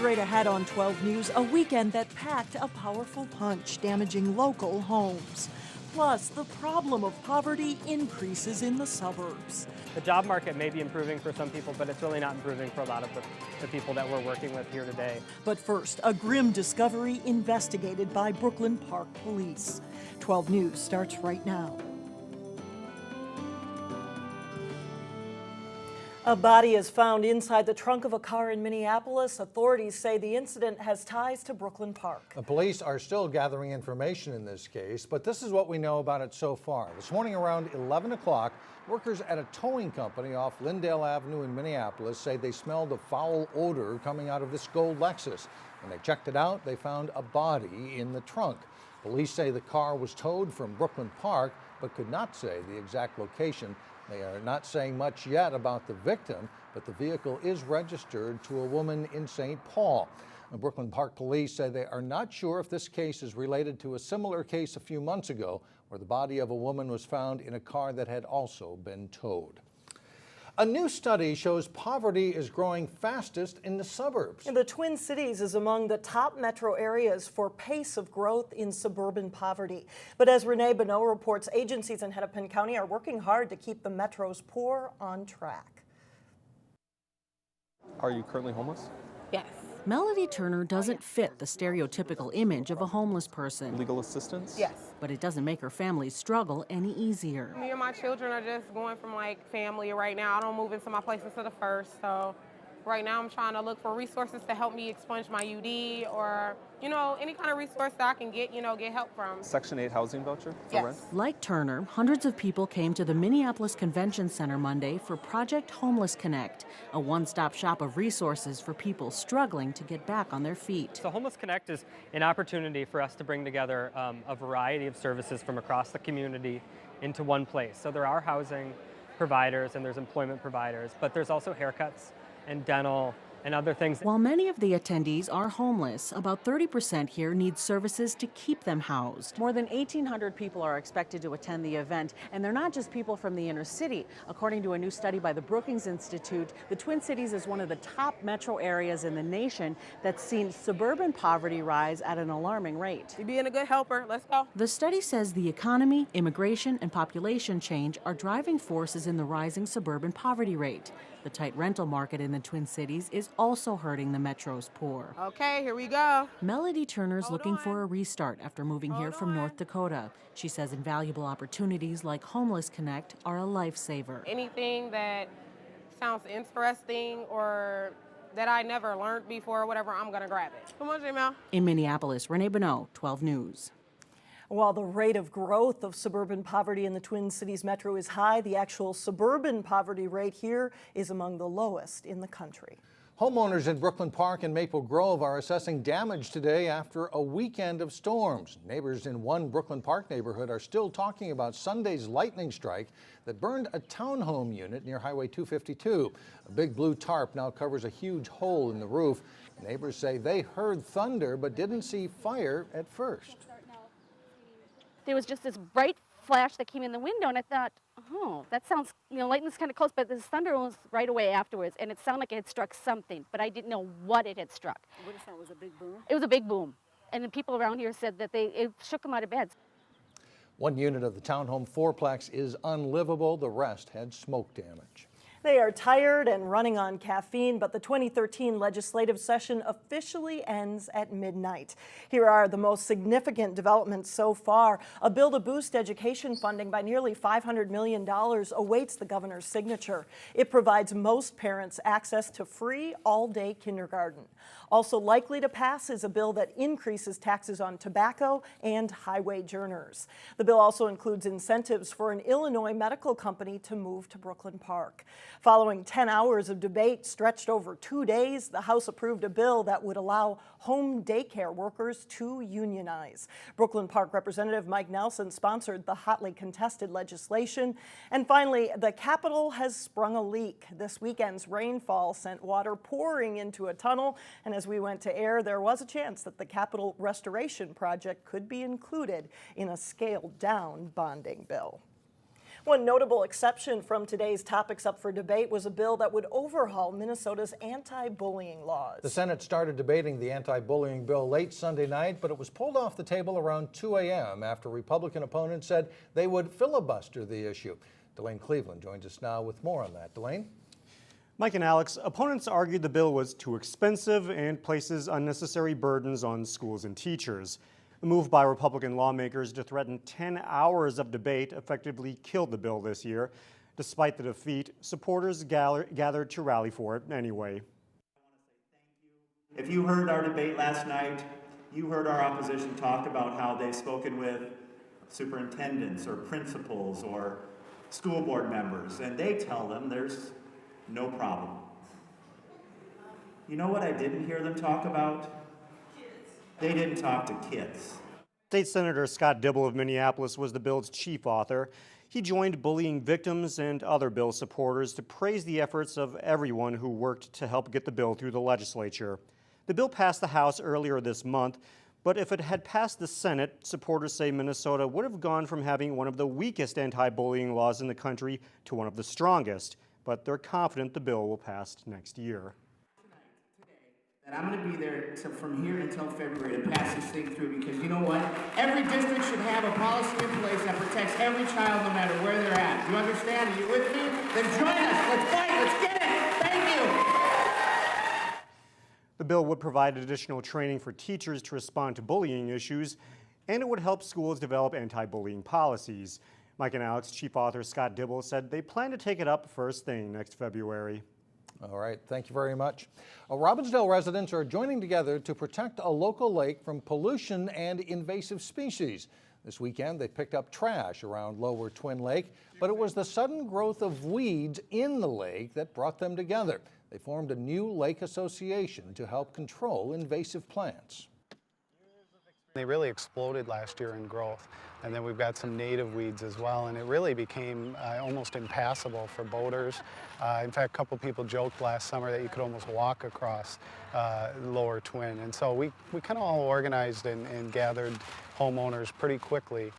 Straight ahead on 12 News, a weekend that packed a powerful punch, damaging local homes. Plus, the problem of poverty increases in the suburbs. The job market may be improving for some people, but it's really not improving for a lot of the people that we're working with here today. But first, a grim discovery investigated by Brooklyn Park Police. 12 News starts right now. A body is found inside the trunk of a car in Minneapolis. Authorities say the incident has ties to Brooklyn Park. The police are still gathering information in this case, but this is what we know about it so far. This morning around 11 o'clock, workers at a towing company off Lyndale Avenue in Minneapolis say they smelled a foul odor coming out of this gold Lexus. When they checked it out, they found a body in the trunk. Police say the car was towed from Brooklyn Park, but could not say the exact location. They are not saying much yet about the victim, but the vehicle is registered to a woman in St. Paul. The Brooklyn Park Police say they are not sure if this case is related to a similar case a few months ago, where the body of a woman was found in a car that had also been towed. A new study shows poverty is growing fastest in the suburbs. The Twin Cities is among the top metro areas for pace of growth in suburban poverty. But as Renee Bonneau reports, agencies in Hennepin County are working hard to keep the metro's poor on track. Are you currently homeless? Yes. Melody Turner doesn't fit the stereotypical image of a homeless person. Legal assistance? Yes. But it doesn't make her family's struggle any easier. Me and my children are just going from like family right now. I don't move into my place until the first, so right now I'm trying to look for resources to help me expunge my UD or, any kind of resource that I can get, get help from. Section 8 housing voucher for Yes. rent? Like Turner, hundreds of people came to the Minneapolis Convention Center Monday for Project Homeless Connect, a one-stop shop of resources for people struggling to get back on their feet. So Homeless Connect is an opportunity for us to bring together a variety of services from across the community into one place. So there are housing providers and there's employment providers, but there's also haircuts and dental and other things. While many of the attendees are homeless, about 30% here need services to keep them housed. More than 1,800 people are expected to attend the event, and they're not just people from the inner city. According to a new study by the Brookings Institute, the Twin Cities is one of the top metro areas in the nation that's seen suburban poverty rise at an alarming rate. You being a good helper, let's go. The study says the economy, immigration, and population change are driving forces in the rising suburban poverty rate. The tight rental market in the Twin Cities is also hurting the metro's poor. Okay, here we go. Melody Turner's looking for a restart after moving here from North Dakota. She says invaluable opportunities like Homeless Connect are a lifesaver. Anything that sounds interesting or that I never learned before or whatever, I'm gonna grab it. Come on, J-Mel. In Minneapolis, Renee Bonneau, 12 News. While the rate of growth of suburban poverty in the Twin Cities metro is high, the actual suburban poverty rate here is among the lowest in the country. Homeowners in Brooklyn Park and Maple Grove are assessing damage today after a weekend of storms. Neighbors in one Brooklyn Park neighborhood are still talking about Sunday's lightning strike that burned a townhome unit near Highway 252. A big blue tarp now covers a huge hole in the roof. Neighbors say they heard thunder but didn't see fire at first. There was just this bright flash that came in the window, and I thought, oh, that sounds, lightning's kind of close, but this thunder was right away afterwards, and it sounded like it had struck something, but I didn't know what it had struck. What is that? Was it a big boom? It was a big boom, and the people around here said that it shook them out of bed. One unit of the townhome fourplex is unlivable. The rest had smoke damage. They are tired and running on caffeine, but the 2013 legislative session officially ends at midnight. Here are the most significant developments so far. A bill to boost education funding by nearly $500 million awaits the governor's signature. It provides most parents access to free all-day kindergarten. Also likely to pass is a bill that increases taxes on tobacco and highway journers. The bill also includes incentives for an Illinois medical company to move to Brooklyn Park. Following 10 hours of debate stretched over 2 days, the House approved a bill that would allow home daycare workers to unionize. Brooklyn Park Representative Mike Nelson sponsored the hotly contested legislation. And finally, the Capitol has sprung a leak. This weekend's rainfall sent water pouring into a tunnel, and as we went to air, there was a chance that the Capitol restoration project could be included in a scaled-down bonding bill. One notable exception from today's topics up for debate was a bill that would overhaul Minnesota's anti-bullying laws. The Senate started debating the anti-bullying bill late Sunday night, but it was pulled off the table around 2 a.m. after Republican opponents said they would filibuster the issue. Delane Cleveland joins us now with more on that. Delane? Mike and Alex, opponents argued the bill was too expensive and places unnecessary burdens on schools and teachers. The move by Republican lawmakers to threaten 10 hours of debate effectively killed the bill this year. Despite the defeat, supporters gathered to rally for it anyway. If you heard our debate last night, you heard our opposition talk about how they've spoken with superintendents or principals or school board members, and they tell them there's no problem. You know what I didn't hear them talk about? They didn't talk to kids. State Senator Scott Dibble of Minneapolis was the bill's chief author. He joined bullying victims and other bill supporters to praise the efforts of everyone who worked to help get the bill through the legislature. The bill passed the House earlier this month, but if it had passed the Senate, supporters say Minnesota would have gone from having one of the weakest anti-bullying laws in the country to one of the strongest. But they're confident the bill will pass next year. And I'm going to be there from here until February to pass this thing through, because you know what? Every district should have a policy in place that protects every child no matter where they're at. Do you understand? Are you with me? Then join us. Let's fight. Let's get it. Thank you. The bill would provide additional training for teachers to respond to bullying issues, and it would help schools develop anti-bullying policies. Mike and Alex chief author Scott Dibble said they plan to take it up first thing next February. All right, thank you very much. Robbinsdale residents are joining together to protect a local lake from pollution and invasive species. This weekend, they picked up trash around Lower Twin Lake, but it was the sudden growth of weeds in the lake that brought them together. They formed a new lake association to help control invasive plants. They really exploded last year in growth. And then we've got some native weeds as well, and it really became almost impassable for boaters. In fact, a couple people joked last summer that you could almost walk across Lower Twin. And so we kind of all organized and gathered homeowners pretty quickly.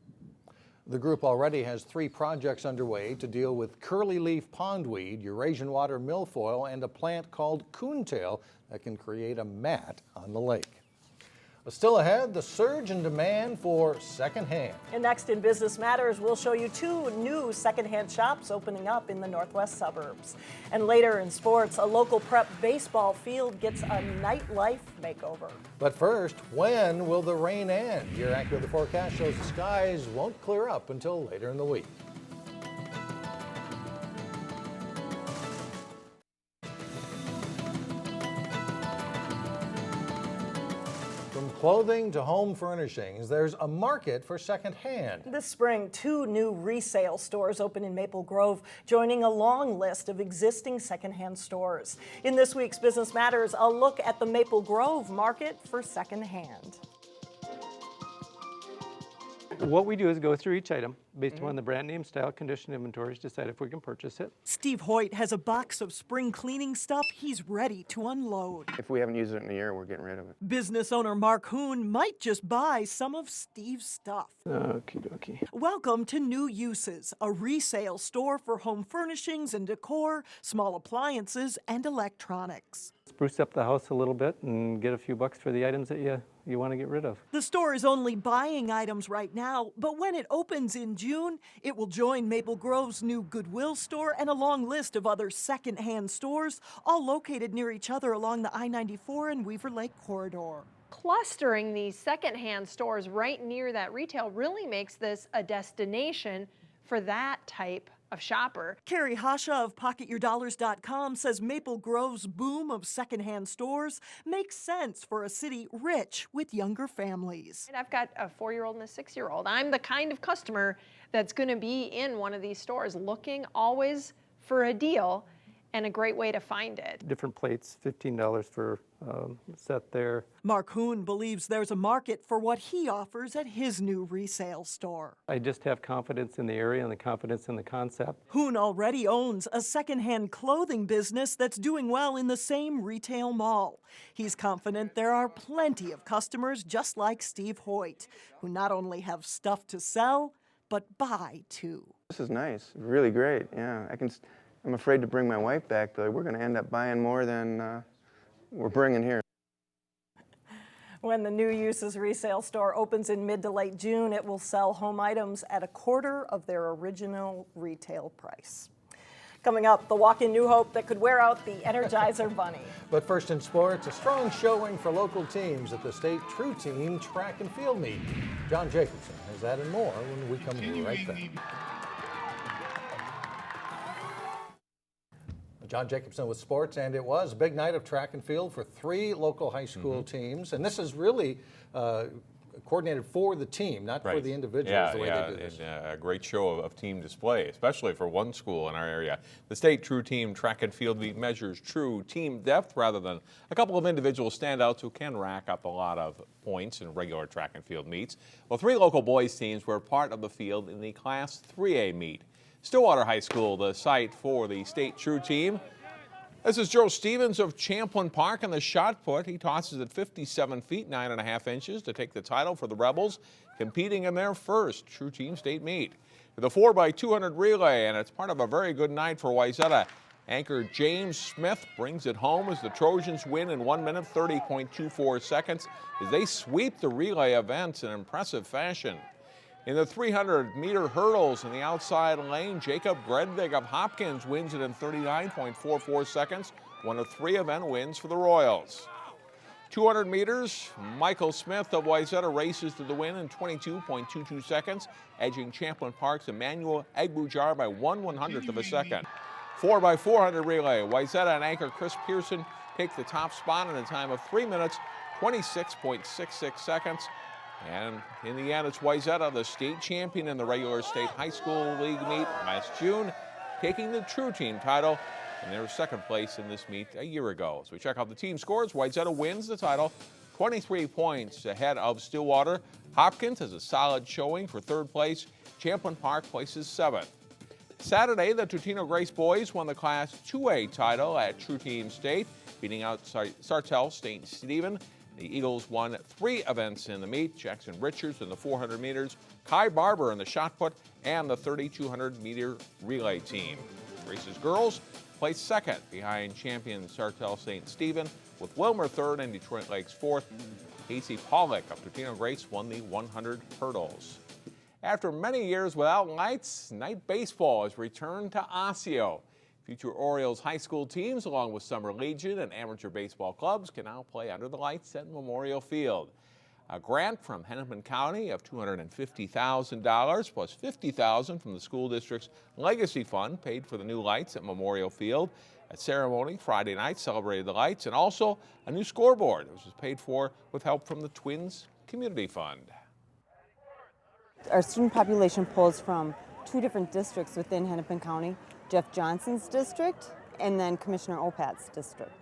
The group already has 3 projects underway to deal with curly-leaf pondweed, Eurasian water milfoil, and a plant called coontail that can create a mat on the lake. Still ahead, the surge in demand for secondhand. And next in Business Matters, we'll show you 2 new secondhand shops opening up in the northwest suburbs. And later in sports, a local prep baseball field gets a nightlife makeover. But first, when will the rain end? Your AccuWeather forecast shows the skies won't clear up until later in the week. From clothing to home furnishings, there's a market for secondhand. This spring, 2 new resale stores open in Maple Grove, joining a long list of existing secondhand stores. In this week's Business Matters, a look at the Maple Grove market for secondhand. What we do is go through each item based upon the brand name, style, condition, inventories, decide if we can purchase it. Steve Hoyt has a box of spring cleaning stuff he's ready to unload. If we haven't used it in a year, we're getting rid of it. Business owner Mark Hoon might just buy some of Steve's stuff. Okie dokie. Welcome to New Uses, a resale store for home furnishings and decor, small appliances, and electronics. Spruce up the house a little bit and get a few bucks for the items that you want to get rid of. The store is only buying items right now, but when it opens in June, it will join Maple Grove's new Goodwill store and a long list of other secondhand stores, all located near each other along the I-94 and Weaver Lake corridor. Clustering these secondhand stores right near that retail really makes this a destination for that type of shopper. Carrie Hasha of PocketYourDollars.com says Maple Grove's boom of secondhand stores makes sense for a city rich with younger families. And I've got a 4-year-old and a 6-year-old. I'm the kind of customer that's going to be in one of these stores looking always for a deal and a great way to find it. Different plates, $15 for set there. Mark Hoon believes there's a market for what he offers at his new resale store. I just have confidence in the area and the confidence in the concept. Hoon already owns a secondhand clothing business that's doing well in the same retail mall. He's confident there are plenty of customers just like Steve Hoyt, who not only have stuff to sell, but buy too. This is nice, really great, yeah. I'm afraid to bring my wife back, though. We're going to end up buying more than we're bringing here. When the new uses resale store opens in mid to late June, it will sell home items at a quarter of their original retail price. Coming up, the walk-in New Hope that could wear out the Energizer Bunny. But first in sports, a strong showing for local teams at the state True Team track and field meet. John Jacobson has that and more when we come right back. John Jacobson with sports, and it was a big night of track and field for 3 local high school teams. And this is really coordinated for the team, not for the individuals, the way they do this. A great show of team display, especially for one school in our area. The state True Team track and field meet measures true team depth rather than a couple of individual standouts who can rack up a lot of points in regular track and field meets. Well, 3 local boys teams were part of the field in the Class 3A meet. Stillwater High School, the site for the state True Team. This is Joe Stevens of Champlin Park on the shot put. He tosses at 57 feet, 9.5 inches to take the title for the Rebels, competing in their first True Team state meet. The 4x200 relay, and it's part of a very good night for Wayzata. Anchor James Smith brings it home as the Trojans win in 1 minute 30.24 seconds as they sweep the relay events in impressive fashion. In the 300-meter hurdles in the outside lane, Jacob Gredvig of Hopkins wins it in 39.44 seconds, one of 3 event wins for the Royals. 200 meters, Michael Smith of Wayzata races to the win in 22.22 seconds, edging Champlin Park's Emmanuel Egbujar by 1/100th of a second. 4x400 relay, Wayzata and anchor Chris Pearson take the top spot in a time of 3 minutes, 26.66 seconds. And in the end, it's Wayzata, the state champion in the regular state high school league meet last June, taking the True Team title in their second place in this meet a year ago. So we check out the team scores. Wayzata wins the title, 23 points ahead of Stillwater. Hopkins has a solid showing for 3rd place. Champlin Park places 7th. Saturday, the Totino Grace boys won the Class 2A title at True Team State, beating out Sartell St. Stephen. The Eagles won 3 events in the meet. Jackson Richards in the 400 meters, Kai Barber in the shot put, and the 3,200-meter relay team. Grace's girls placed 2nd behind champion Sartell St. Stephen, with Wilmer 3rd and Detroit Lakes 4th. Casey Pollock of Totino Grace won the 100 hurdles. After many years without lights, night baseball has returned to Osseo. Future Orioles high school teams, along with Summer Legion and amateur baseball clubs, can now play under the lights at Memorial Field. A grant from Hennepin County of $250,000 plus $50,000 from the school district's legacy fund paid for the new lights at Memorial Field. A ceremony Friday night celebrated the lights, and also a new scoreboard, which was paid for with help from the Twins Community Fund. Our student population pulls from 2 different districts within Hennepin County. Jeff Johnson's district and then Commissioner Opat's district.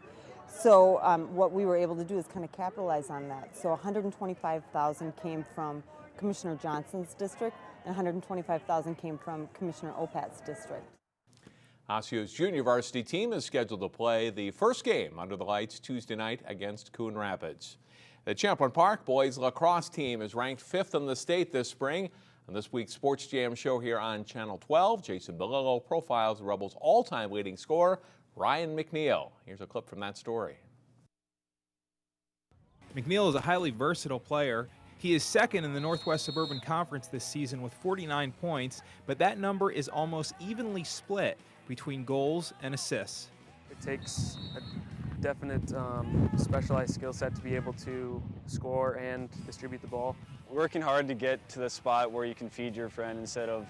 So what we were able to do is kind of capitalize on that. So 125,000 came from Commissioner Johnson's district and 125,000 came from Commissioner Opat's district. Osseo's junior varsity team is scheduled to play the first game under the lights Tuesday night against Coon Rapids. The Champlin Park boys lacrosse team is ranked 5th in the state this spring. On this week's Sports Jam show here on Channel 12, Jason Belillo profiles the Rebels' all-time leading scorer, Ryan McNeil. Here's a clip from that story. McNeil is a highly versatile player. He is 2nd in the Northwest Suburban Conference this season with 49 points, but that number is almost evenly split between goals and assists. It takes a definite specialized skill set to be able to score and distribute the ball. Working hard to get to the spot where you can feed your friend instead of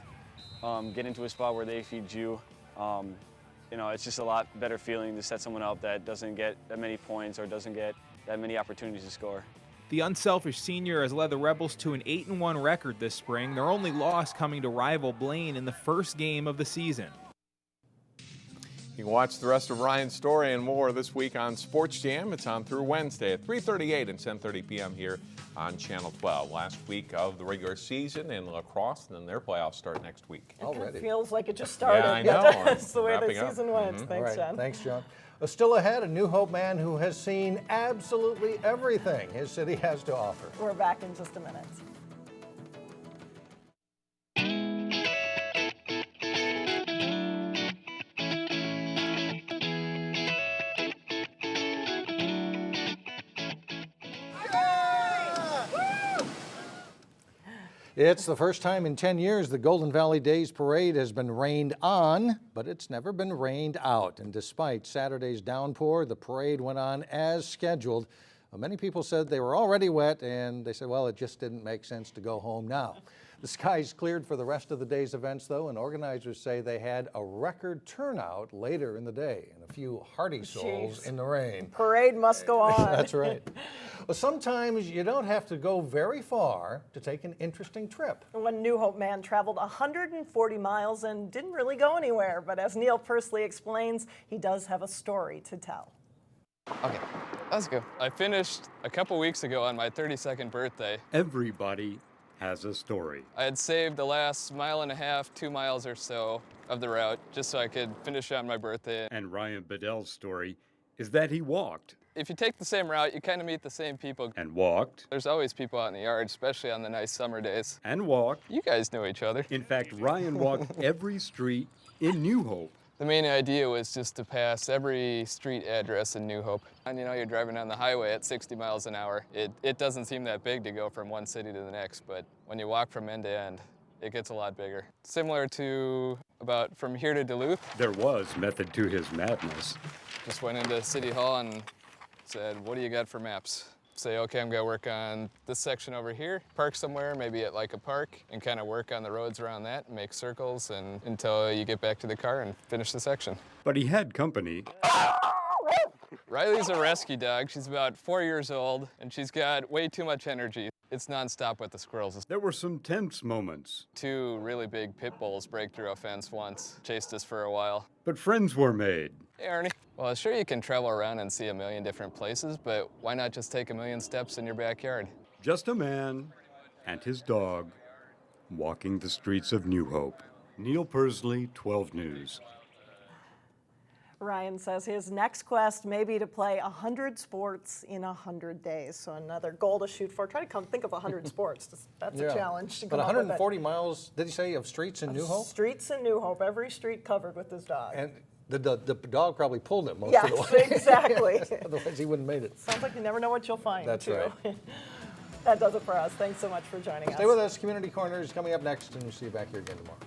getting to a spot where they feed you. You know, it's just a lot better feeling to set someone up that doesn't get that many points or doesn't get that many opportunities to score. The unselfish senior has led the Rebels to an 8-1 record this spring, their only loss coming to rival Blaine in the first game of the season. You can watch the rest of Ryan's story and more this week on Sports Jam. It's on through Wednesday at 3:38 and 10:30 p.m. here on Channel 12. Last week of the regular season in lacrosse, and then their playoffs start next week. It feels like it just started. Yeah, I know. That's the way the season went. Thanks, John. Thanks, John. Still ahead, a New Hope man who has seen absolutely everything his city has to offer. We're back in just a minute. It's the first time in 10 years the Golden Valley Days Parade has been rained on, but it's never been rained out. And despite Saturday's downpour, the parade went on as scheduled. Many people said they were already wet, and they said, well, it just didn't make sense to go home now. The skies cleared for the rest of the day's events, though, and organizers say they had a record turnout later in the day and a few hardy souls in the rain. Parade must go on. That's right. Well, sometimes you don't have to go very far to take an interesting trip. One New Hope man traveled 140 miles and didn't really go anywhere, but as Neil Persley explains, he does have a story to tell. Okay, let's go. I finished a couple weeks ago on my 32nd birthday. Everybody has a story. I had saved the last 1.5 miles, 2 miles or so of the route just so I could finish on my birthday. And Ryan Bedell's story is that he walked. If you take the same route, you kind of meet the same people. And walked. There's always people out in the yard, especially on the nice summer days. And walked. You guys know each other. In fact, Ryan walked every street in New Hope. The main idea was just to pass every street address in New Hope. And you know, you're driving down the highway at 60 miles an hour. It doesn't seem that big to go from one city to the next, but when you walk from end to end, it gets a lot bigger. Similar to about from here to Duluth. There was method to his madness. Just went into City Hall and said, what do you got for maps? Say, okay, I'm gonna work on this section over here, park somewhere, maybe at like a park, and kind of work on the roads around that, and make circles and until you get back to the car and finish the section. But he had company. Riley's a rescue dog. She's about 4 years old, and she's got way too much energy. It's nonstop with the squirrels. There were some tense moments. 2 really big pit bulls break through a fence once, chased us for a while. But friends were made. Hey, Ernie. Well, sure you can travel around and see a million different places, but why not just take a million steps in your backyard? Just a man and his dog walking the streets of New Hope. Neil Persley, 12 News. Ryan says his next quest may be to play 100 sports in 100 days. So another goal to shoot for. Try to think of 100 sports. That's a challenge to come But up with. 140 miles, did he say, of streets in New Hope? Streets in New Hope. Every street covered with his dog. And the dog probably pulled it most of the way. Yes, exactly. Otherwise he wouldn't have made it. Sounds like you never know what you'll find. That's too. right. That does it for us. Thanks so much for joining us. Stay with us. Community Corner is coming up next, and we'll see you back here again tomorrow.